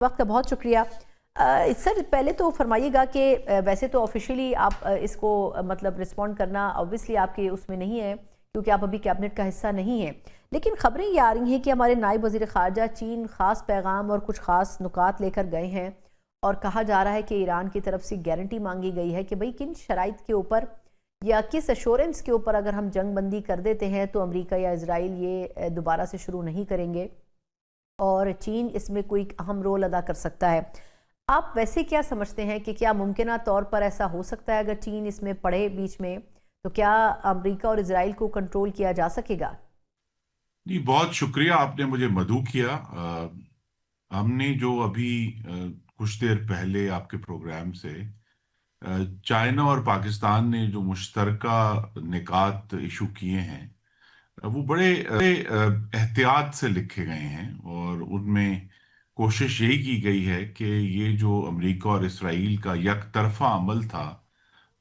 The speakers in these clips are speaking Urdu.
وقت کا بہت شکریہ سر. پہلے تو فرمائیے گا کہ ویسے تو آفیشیلی آپ اس کو مطلب رسپونڈ کرنا اوبویسلی آپ کے اس میں نہیں ہے کیونکہ آپ ابھی کیبنٹ کا حصہ نہیں ہیں، لیکن خبریں یہ آ رہی ہیں کہ ہمارے نائب وزیر خارجہ چین خاص پیغام اور کچھ خاص نکات لے کر گئے ہیں، اور کہا جا رہا ہے کہ ایران کی طرف سے گارنٹی مانگی گئی ہے کہ بھئی کن شرائط کے اوپر یا کس ایشورنس کے اوپر اگر ہم جنگ بندی کر دیتے ہیں تو امریکہ یا اسرائیل یہ دوبارہ سے شروع نہیں کریں گے اور چین اس میں کوئی اہم رول ادا کر سکتا ہے. آپ ویسے کیا سمجھتے ہیں کہ کیا ممکنہ طور پر ایسا ہو سکتا ہے اگر چین اس میں پڑے بیچ میں تو کیا امریکہ اور اسرائیل کو کنٹرول کیا جا سکے گا؟ جی بہت شکریہ، آپ نے مجھے مدعو کیا. ہم نے جو ابھی کچھ دیر پہلے آپ کے پروگرام سے چائنا اور پاکستان نے جو مشترکہ نکات ایشو کیے ہیں وہ بڑے احتیاط سے لکھے گئے ہیں، اور ان میں کوشش یہی کی گئی ہے کہ یہ جو امریکہ اور اسرائیل کا یک طرفہ عمل تھا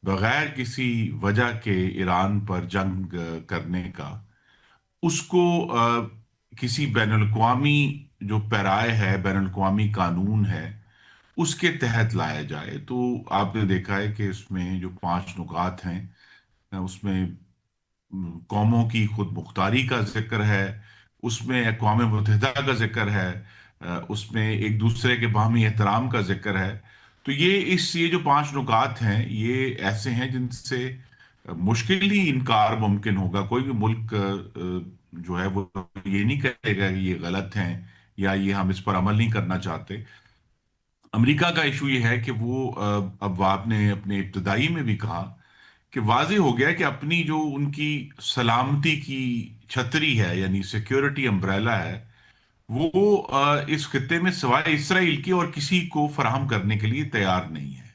بغیر کسی وجہ کے ایران پر جنگ کرنے کا، اس کو کسی بین الاقوامی جو پیرائے ہے، بین الاقوامی قانون ہے، اس کے تحت لایا جائے. تو آپ نے دیکھا ہے کہ اس میں جو 5 نکات ہیں اس میں قوموں کی خود مختاری کا ذکر ہے، اس میں اقوام متحدہ کا ذکر ہے، اس میں ایک دوسرے کے باہمی احترام کا ذکر ہے. تو یہ جو 5 نکات ہیں یہ ایسے ہیں جن سے مشکل ہی انکار ممکن ہوگا. کوئی بھی ملک جو ہے وہ یہ نہیں کہے گا کہ یہ غلط ہیں یا یہ ہم اس پر عمل نہیں کرنا چاہتے. امریکہ کا ایشو یہ ہے کہ وہ اب آپ نے اپنے ابتدائی میں بھی کہا کہ واضح ہو گیا کہ اپنی جو ان کی سلامتی کی چھتری ہے، یعنی سیکیورٹی امبریلا ہے، وہ اس خطے میں سوائے اسرائیل کی اور کسی کو فراہم کرنے کے لیے تیار نہیں ہے.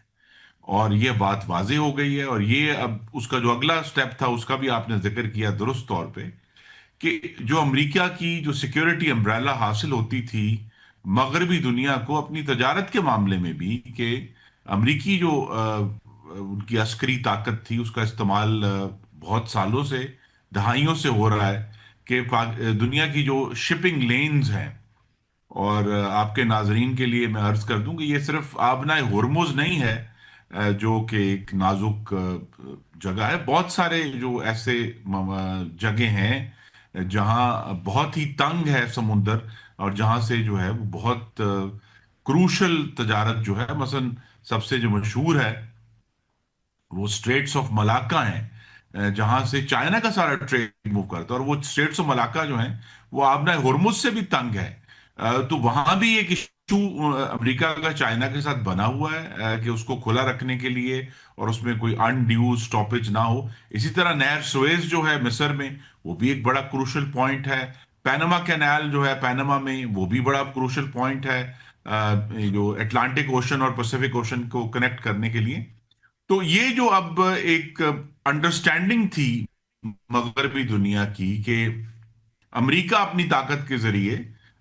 اور یہ بات واضح ہو گئی ہے، اور یہ اب اس کا جو اگلا سٹیپ تھا اس کا بھی آپ نے ذکر کیا درست طور پہ، کہ جو امریکہ کی جو سیکیورٹی امبریلا حاصل ہوتی تھی مغربی دنیا کو اپنی تجارت کے معاملے میں بھی، کہ امریکی جو ان کی عسکری طاقت تھی اس کا استعمال بہت سالوں سے، دہائیوں سے ہو رہا ہے، کہ دنیا کی جو شپنگ لینز ہیں. اور آپ کے ناظرین کے لیے میں عرض کر دوں کہ یہ صرف آبنائے ہرمز نہیں ہے جو کہ ایک نازک جگہ ہے. بہت سارے جو ایسے جگہ ہیں جہاں بہت ہی تنگ ہے سمندر، اور جہاں سے جو ہے وہ بہت کروشل تجارت جو ہے، مثلا سب سے جو مشہور ہے وہ اسٹریٹس آف ملاکا ہیں، جہاں سے چائنا کا سارا ٹریڈ موو کرتا ہے. اور وہ اسٹریٹس آف ملاکا جو ہیں وہ آبنائے ہرمز سے بھی تنگ ہے. تو وہاں بھی ایک ایشو امریکہ کا چائنا کے ساتھ بنا ہوا ہے کہ اس کو کھلا رکھنے کے لیے اور اس میں کوئی انڈیو سٹاپیج نہ ہو. اسی طرح نہر سویز جو ہے مصر میں، وہ بھی ایک بڑا کروشل پوائنٹ ہے. پینما کینال جو ہے پینما میں، وہ بھی بڑا کروشل پوائنٹ ہے جو اٹلانٹک اوشن اور پیسفک اوشن کو کنیکٹ کرنے کے لیے. تو یہ جو اب ایک انڈرسٹینڈنگ تھی مغربی دنیا کی کہ امریکہ اپنی طاقت کے ذریعے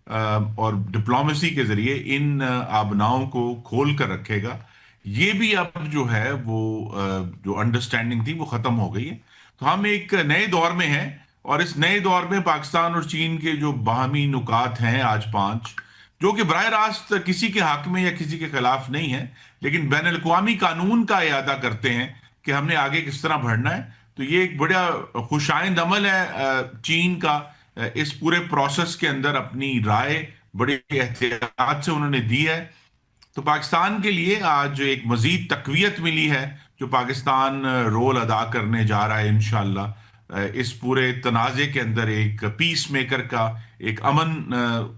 اور ڈپلومیسی کے ذریعے ان آبناؤں کو کھول کر رکھے گا، یہ بھی اب جو ہے وہ جو انڈرسٹینڈنگ تھی وہ ختم ہو گئی ہے. تو ہم ایک نئے دور میں ہیں، اور اس نئے دور میں پاکستان اور چین کے جو باہمی نکات ہیں آج 5، جو کہ براہ راست کسی کے حق میں یا کسی کے خلاف نہیں ہے، لیکن بین الاقوامی قانون کا اعادہ کرتے ہیں کہ ہم نے آگے کس طرح بڑھنا ہے. تو یہ ایک بڑا خوشائند عمل ہے چین کا. اس پورے پروسیس کے اندر اپنی رائے بڑی احتیاط سے انہوں نے دی ہے. تو پاکستان کے لیے آج ایک مزید تقویت ملی ہے جو پاکستان رول ادا کرنے جا رہا ہے انشاءاللہ اس پورے تنازع کے اندر، ایک پیس میکر کا، ایک امن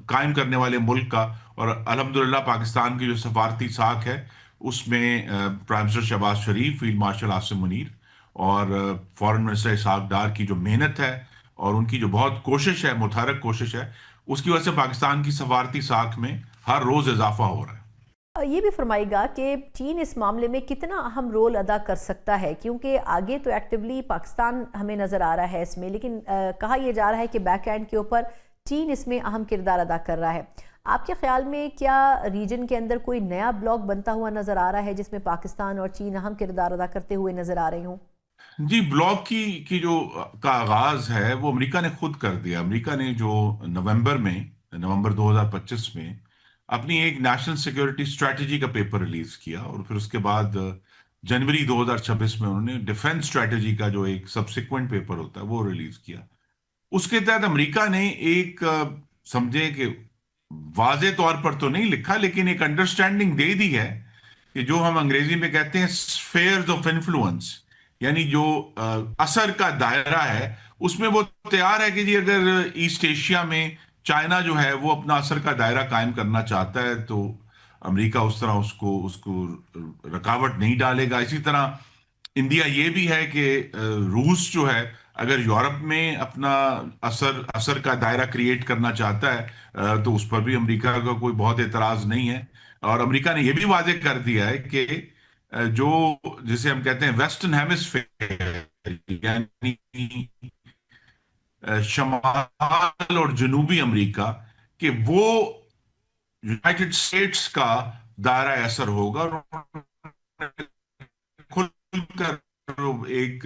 قائم کرنے والے ملک کا. اور الحمدللہ پاکستان کی جو سفارتی ساکھ ہے اس میں پرائم منسٹر شہباز شریف، فیلڈ مارشل عاصم منیر اور فارن منسٹر اسحاق ڈار کی جو محنت ہے اور ان کی جو بہت کوشش ہے، متحرک کوشش ہے، اس کی وجہ سے پاکستان کی سفارتی ساکھ میں ہر روز اضافہ ہو رہا ہے. یہ بھی فرمائے گا کہ چین اس معاملے میں کتنا اہم رول ادا کر سکتا ہے، کیونکہ آگے تو ایکٹیولی پاکستان ہمیں نظر آ رہا ہے اس میں، لیکن کہا یہ جا رہا ہے کہ بیک اینڈ کے اوپر چین اس میں اہم کردار ادا کر رہا ہے. آپ کے خیال میں کیا ریجن کے اندر کوئی نیا بلاک بنتا ہوا نظر آ رہا ہے جس میں پاکستان اور چین اہم کردار ادا کرتے ہوئے نظر آ رہے ہوں؟ جی، بلاک کی جو کا آغاز ہے وہ امریکہ نے خود کر دیا. امریکہ نے جو نومبر 2025 میں اپنی ایک نیشنل سیکورٹی اسٹریٹجی کا پیپر ریلیز کیا، اور پھر اس کے بعد جنوری 2026 میں انہوں نے ڈیفنس اسٹریٹجی کا جو ایک سبسیکوینٹ پیپر ہوتا ہے وہ ریلیز کیا۔ اس کے تحت امریکہ نے ایک سمجھے کہ واضح طور پر تو نہیں لکھا لیکن ایک انڈرسٹینڈنگ دے دی ہے کہ جو ہم انگریزی میں کہتے ہیں اسفیئرز آف انفلوئنس، یعنی جو اثر کا دائرہ ہے، اس میں وہ تیار ہے کہ جی اگر ایسٹ ایشیا میں چائنا جو ہے وہ اپنا اثر کا دائرہ قائم کرنا چاہتا ہے تو امریکہ اس طرح اس کو رکاوٹ نہیں ڈالے گا۔ اسی طرح انڈیا یہ بھی ہے کہ روس جو ہے اگر یورپ میں اپنا اثر کا دائرہ کریٹ کرنا چاہتا ہے تو اس پر بھی امریکہ کا کوئی بہت اعتراض نہیں ہے۔ اور امریکہ نے یہ بھی واضح کر دیا ہے کہ جو جسے ہم کہتے ہیں ویسٹرن ہیمسفیئر، یعنی شمال اور جنوبی امریکہ، کہ وہ یونائٹڈ اسٹیٹس کا دائرہ اثر ہوگا، اور کھل کر ایک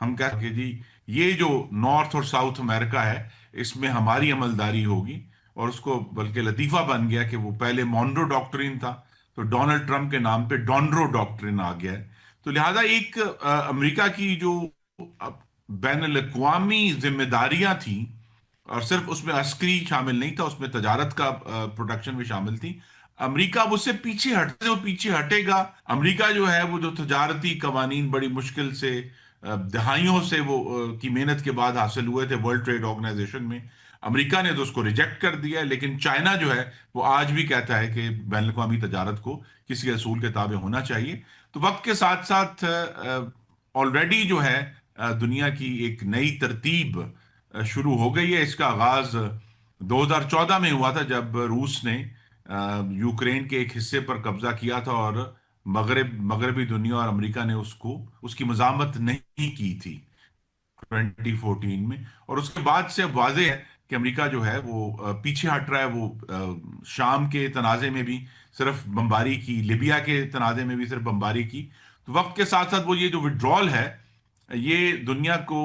ہم کہتے ہیں کہ جی یہ جو نارتھ اور ساؤتھ امریکہ ہے اس میں ہماری عملداری ہوگی۔ اور اس کو بلکہ لطیفہ بن گیا کہ وہ پہلے مونرو ڈاکٹرین تھا تو ڈونلڈ ٹرمپ کے نام پہ ڈونرو ڈاکٹرین آ گیا ہے۔ تو لہذا ایک امریکہ کی جو بین الاقوامی ذمہ داریاں تھیں، اور صرف اس میں عسکری شامل نہیں تھا، اس میں تجارت کا پروڈکشن بھی شامل تھی، امریکہ اب اس سے پیچھے ہٹے گا۔ امریکہ جو ہے وہ جو تجارتی قوانین بڑی مشکل سے دہائیوں سے وہ کی محنت کے بعد حاصل ہوئے تھے ورلڈ ٹریڈ آرگنائزیشن میں، امریکہ نے تو اس کو ریجیکٹ کر دیا ہے۔ لیکن چائنا جو ہے وہ آج بھی کہتا ہے کہ بین الاقوامی تجارت کو کسی اصول کے تابع ہونا چاہیے۔ تو وقت کے ساتھ ساتھ آلریڈی جو ہے دنیا کی ایک نئی ترتیب شروع ہو گئی ہے۔ اس کا آغاز 2014 میں ہوا تھا جب روس نے یوکرین کے ایک حصے پر قبضہ کیا تھا، اور مغربی دنیا اور امریکہ نے اس کی مزاحمت نہیں کی تھی 2014 میں۔ اور اس کے بعد سے اب واضح ہے کہ امریکہ جو ہے وہ پیچھے ہٹ رہا ہے۔ وہ شام کے تنازع میں بھی صرف بمباری کی، لیبیا کے تنازع میں بھی صرف بمباری کی۔ تو وقت کے ساتھ ساتھ وہ یہ جو وڈرال ہے یہ دنیا کو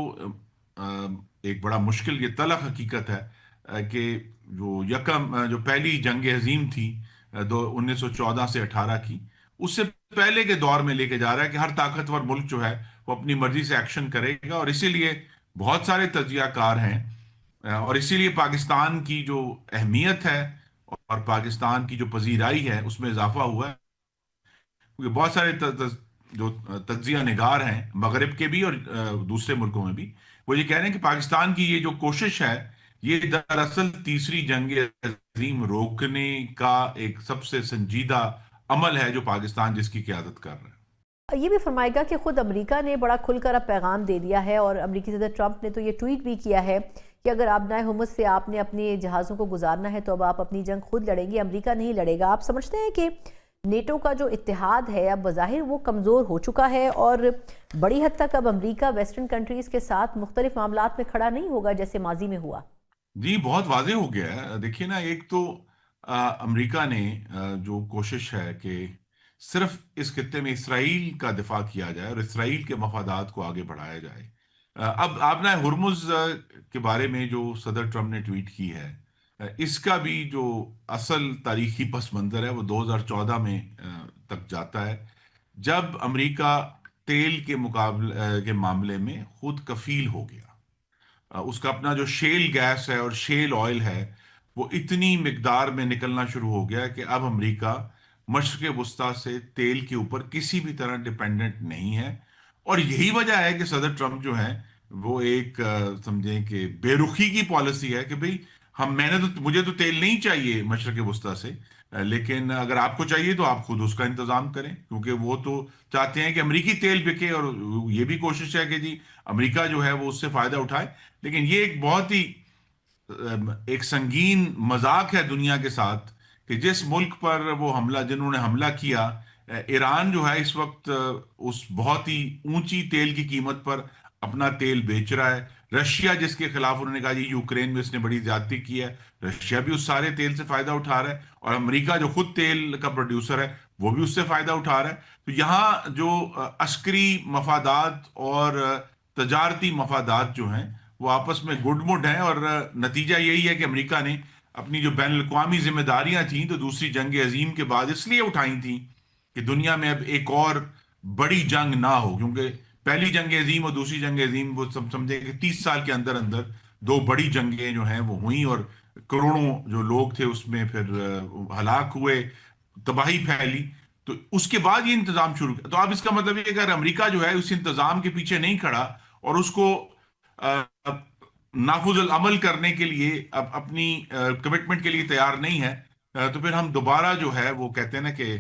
ایک بڑا مشکل، یہ تلخ حقیقت ہے کہ جو پہلی جنگ عظیم تھی 1914 سے 18 کی، اس سے پہلے کے دور میں لے کے جا رہا ہے کہ ہر طاقتور ملک جو ہے وہ اپنی مرضی سے ایکشن کرے گا، اور اسی لیے بہت سارے تجزیہ کار ہیں، اور اسی لیے پاکستان کی جو اہمیت ہے اور پاکستان کی جو پذیرائی ہے اس میں اضافہ ہوا ہے، کیونکہ بہت سارے جو تجزیہ نگار ہیں مغرب کے بھی اور دوسرے ملکوں میں بھی، وہ یہ کہہ رہے ہیں کہ پاکستان کی یہ جو کوشش ہے یہ دراصل تیسری جنگ عظیم روکنے کا ایک سب سے سنجیدہ عمل ہے جو پاکستان جس کی قیادت کر رہا ہے۔ یہ بھی فرمائے گا کہ خود امریکہ نے بڑا کھل کر اب پیغام دے دیا ہے، اور امریکی صدر ٹرمپ نے تو یہ ٹویٹ بھی کیا ہے کہ اگر آبنائے حرمز سے آپ نے اپنے جہازوں کو گزارنا ہے تو اب آپ اپنی جنگ خود لڑیں گے، امریکہ نہیں لڑے گا۔ آپ سمجھتے ہیں کہ نیٹو کا جو اتحاد ہے اب بظاہر وہ کمزور ہو چکا ہے، اور بڑی حد تک اب امریکہ ویسٹرن کنٹریز کے ساتھ مختلف معاملات میں کھڑا نہیں ہوگا جیسے ماضی میں ہوا؟ جی بہت واضح ہو گیا ہے۔ دیکھیے نا، ایک تو امریکہ نے جو کوشش ہے کہ صرف اس خطے میں اسرائیل کا دفاع کیا جائے اور اسرائیل کے مفادات کو آگے بڑھایا جائے۔ اب آپ نے ہرمز کے بارے میں جو صدر ٹرمپ نے ٹویٹ کی ہے، اس کا بھی جو اصل تاریخی پس منظر ہے وہ 2014 میں تک جاتا ہے، جب امریکہ تیل کے معاملے میں خود کفیل ہو گیا۔ اس کا اپنا جو شیل گیس ہے اور شیل آئل ہے وہ اتنی مقدار میں نکلنا شروع ہو گیا کہ اب امریکہ مشرق وسطیٰ سے تیل کے اوپر کسی بھی طرح ڈپینڈنٹ نہیں ہے۔ اور یہی وجہ ہے کہ صدر ٹرمپ جو ہے وہ ایک سمجھیں کہ بے رخی کی پالیسی ہے کہ بھئی مجھے تو تیل نہیں چاہیے مشرق وسطیٰ سے، لیکن اگر آپ کو چاہیے تو آپ خود اس کا انتظام کریں، کیونکہ وہ تو چاہتے ہیں کہ امریکی تیل بکے، اور یہ بھی کوشش ہے کہ جی امریکہ جو ہے وہ اس سے فائدہ اٹھائے۔ لیکن یہ ایک بہت ہی ایک سنگین مذاق ہے دنیا کے ساتھ کہ جس ملک پر وہ جنہوں نے حملہ کیا، ایران جو ہے اس وقت اس بہت ہی اونچی تیل کی قیمت پر اپنا تیل بیچ رہا ہے۔ رشیا جس کے خلاف انہوں نے کہا جی یوکرین میں اس نے بڑی زیادتی کی ہے، رشیا بھی اس سارے تیل سے فائدہ اٹھا رہا ہے، اور امریکہ جو خود تیل کا پروڈیوسر ہے وہ بھی اس سے فائدہ اٹھا رہا ہے۔ تو یہاں جو عسکری مفادات اور تجارتی مفادات جو ہیں وہ آپس میں گڈ مڈ ہیں، اور نتیجہ یہی ہے کہ امریکہ نے اپنی جو بین الاقوامی ذمہ داریاں تھیں تو دوسری جنگ عظیم کے بعد اس لیے اٹھائی تھیں کہ دنیا میں اب ایک اور بڑی جنگ نہ ہو، کیونکہ پہلی جنگ عظیم اور دوسری جنگ عظیم وہ سب سمجھے کہ 30 سال کے اندر اندر دو بڑی جنگیں جو ہیں وہ ہوئیں، اور کروڑوں جو لوگ تھے اس میں پھر ہلاک ہوئے، تباہی پھیلی۔ تو اس کے بعد یہ انتظام شروع کیا۔ تو اب اس کا مطلب یہ کہ اگر امریکہ جو ہے اس انتظام کے پیچھے نہیں کھڑا اور اس کو نافذ العمل کرنے کے لیے اپنی کمٹمنٹ کے لیے تیار نہیں ہے، تو پھر ہم دوبارہ جو ہے وہ کہتے ہیں نا کہ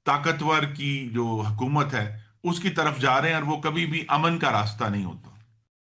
طاقتور کی جو حکومت ہے اس کی طرف جا رہے ہیں، اور وہ کبھی بھی امن کا راستہ نہیں ہوتا۔